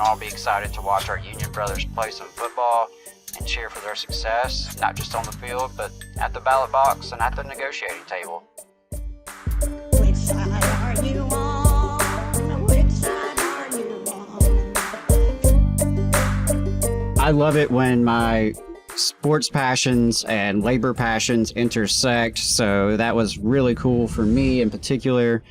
all be excited to watch our Union brothers play some football and cheer for their success, not just on the field, but at the ballot box and at the negotiating table. Which side are you on? Which side are you on? I love it when my sports passions and labor passions intersect, so that was really cool for me in particular.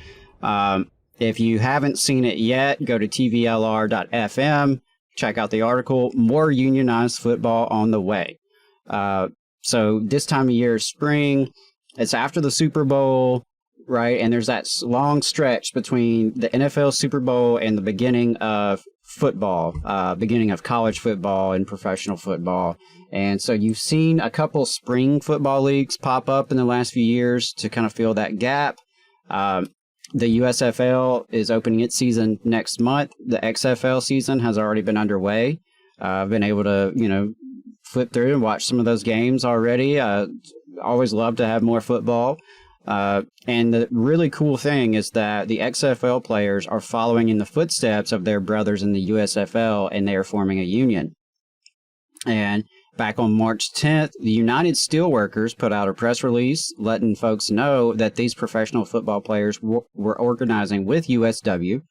If you haven't seen it yet, go to tvlr.fm, check out the article, More Unionized Football on the Way. So this time of year is spring, it's after the Super Bowl, right? And there's that long stretch between the NFL Super Bowl and the beginning of football, beginning of college football and professional football. And so you've seen a couple spring football leagues pop up in the last few years to kind of fill that gap. The USFL is opening its season next month. The XFL season has already been underway. I've been able to, flip through and watch some of those games already. Always love to have more football. And the really cool thing is that the XFL players are following in the footsteps of their brothers in the USFL, and they are forming a union. And back on March 10th, the United Steelworkers put out a press release letting folks know that these professional football players were organizing with USW.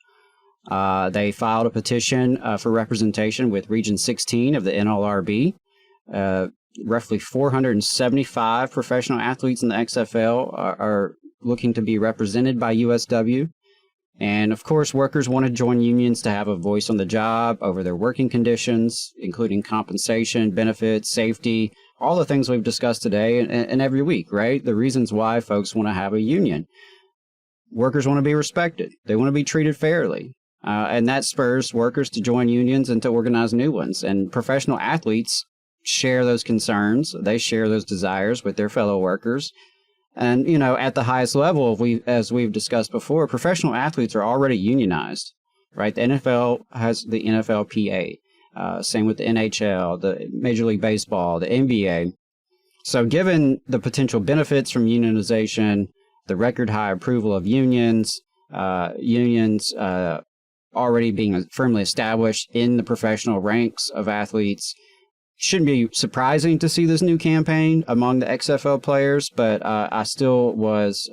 They filed a petition for representation with Region 16 of the NLRB. Roughly 475 professional athletes in the XFL are looking to be represented by USW. And of course, workers want to join unions to have a voice on the job over their working conditions, including compensation, benefits, safety, all the things we've discussed today and every week, right? The reasons why folks want to have a union. Workers want to be respected. They want to be treated fairly. And that spurs workers to join unions and to organize new ones. And professional athletes share those concerns. They share those desires with their fellow workers. And, at the highest level, as we've discussed before, professional athletes are already unionized, right? The NFL has the NFLPA, same with the NHL, the Major League Baseball, the NBA. So given the potential benefits from unionization, the record high approval of unions already being firmly established in the professional ranks of athletes, shouldn't be surprising to see this new campaign among the XFL players, but I still was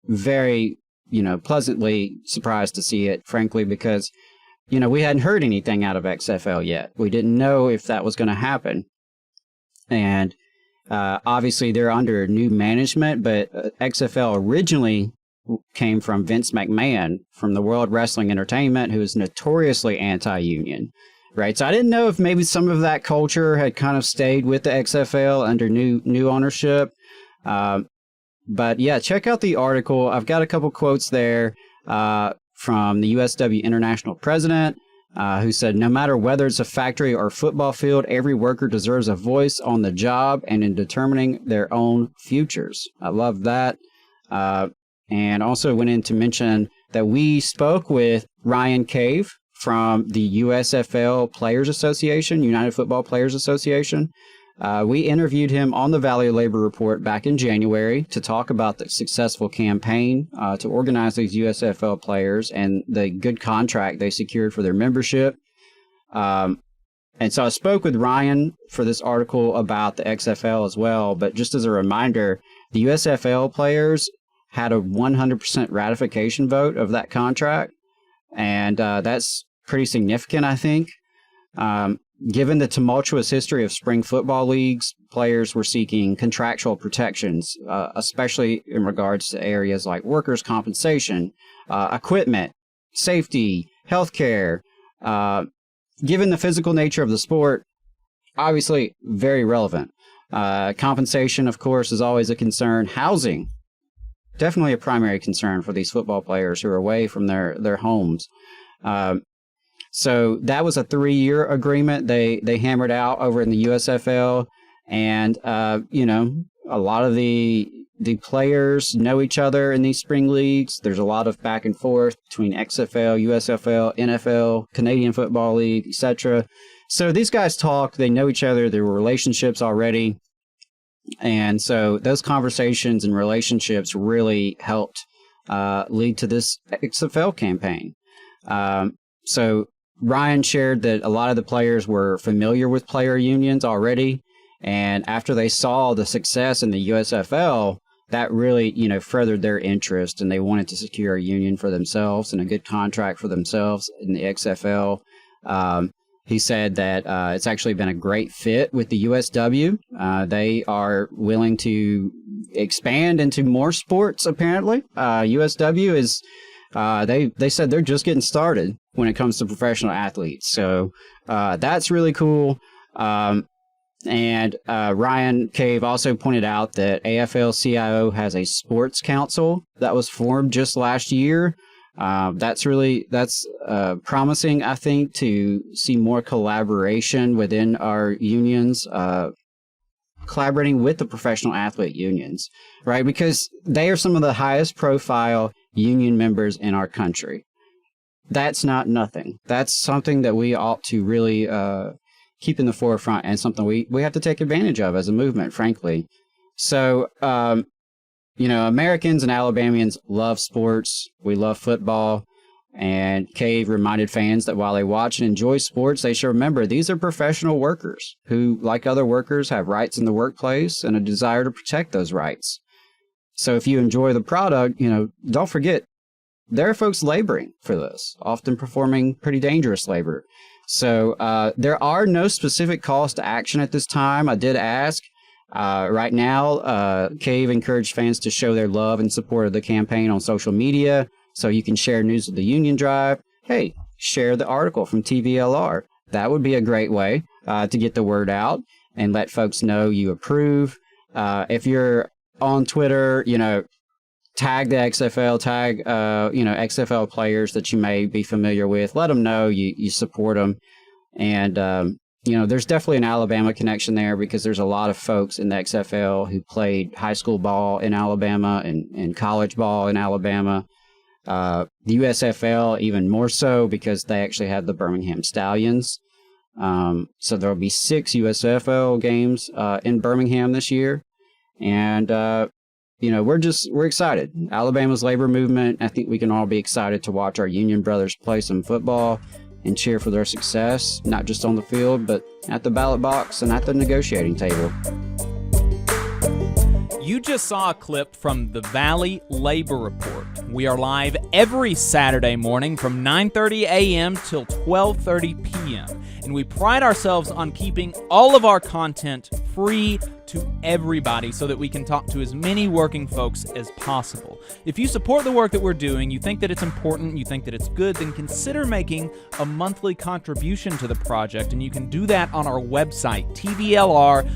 very, pleasantly surprised to see it, frankly, because, we hadn't heard anything out of XFL yet. We didn't know if that was going to happen. And obviously they're under new management, but XFL originally came from Vince McMahon from the World Wrestling Entertainment, who is notoriously anti-union. Right, so I didn't know if maybe some of that culture had kind of stayed with the XFL under new ownership. But yeah, check out the article. I've got a couple quotes there from the USW International President, who said, "No matter whether it's a factory or football field, every worker deserves a voice on the job and in determining their own futures." I love that. And also went in to mention that we spoke with Ryan Cave from the USFL Players Association, United Football Players Association. We interviewed him on the Valley Labor Report back in January to talk about the successful campaign to organize these USFL players and the good contract they secured for their membership. And so I spoke with Ryan for this article about the XFL as well. But just as a reminder, the USFL players had a 100% ratification vote of that contract. And that's pretty significant, I think. Given the tumultuous history of spring football leagues, players were seeking contractual protections, especially in regards to areas like workers' compensation, equipment, safety, healthcare. Given the physical nature of the sport, obviously very relevant. Compensation, of course, is always a concern. Housing, definitely a primary concern for these football players who are away from their homes. So that was a 3-year agreement they hammered out over in the USFL. And, a lot of the players know each other in these spring leagues. There's a lot of back and forth between XFL, USFL, NFL, Canadian Football League, etc. So these guys talk, they know each other, there were relationships already. And so those conversations and relationships really helped lead to this XFL campaign. So Ryan shared that a lot of the players were familiar with player unions already, and after they saw the success in the USFL, that really, furthered their interest, and they wanted to secure a union for themselves and a good contract for themselves in the XFL. He said that it's actually been a great fit with the USW. They are willing to expand into more sports, apparently. USW is, they said they're just getting started when it comes to professional athletes. So that's really cool. And Ryan Cave also pointed out that AFL-CIO has a sports council that was formed just last year. That's promising, I think, to see more collaboration within our unions, collaborating with the professional athlete unions, right? Because they are some of the highest profile union members in our country. That's not nothing. That's something that we ought to really keep in the forefront, and something we have to take advantage of as a movement, frankly. So, Americans and Alabamians love sports. We love football. And Cave reminded fans that while they watch and enjoy sports, they should remember these are professional workers who, like other workers, have rights in the workplace and a desire to protect those rights. So if you enjoy the product, don't forget, there are folks laboring for this, often performing pretty dangerous labor. So there are no specific calls to action at this time. I did ask. Right now, Cave encouraged fans to show their love and support of the campaign on social media, so you can share news of the union drive. Hey, share the article from TVLR. That would be a great way to get the word out and let folks know you approve. If you're on Twitter, tag the XFL, tag XFL players that you may be familiar with. Let them know you support them. And there's definitely an Alabama connection there, because there's a lot of folks in the XFL who played high school ball in Alabama and college ball in Alabama. The USFL even more so, because they actually have the Birmingham Stallions. So there'll be 6 USFL games in Birmingham this year. And, we're excited. Alabama's labor movement, I think we can all be excited to watch our union brothers play some football and cheer for their success, not just on the field, but at the ballot box and at the negotiating table. You just saw a clip from the Valley Labor Report. We are live every Saturday morning from 9:30 a.m. till 12:30 p.m. And we pride ourselves on keeping all of our content free to everybody so that we can talk to as many working folks as possible. If you support the work that we're doing, you think that it's important, you think that it's good, then consider making a monthly contribution to the project, and you can do that on our website, tvlr.fm.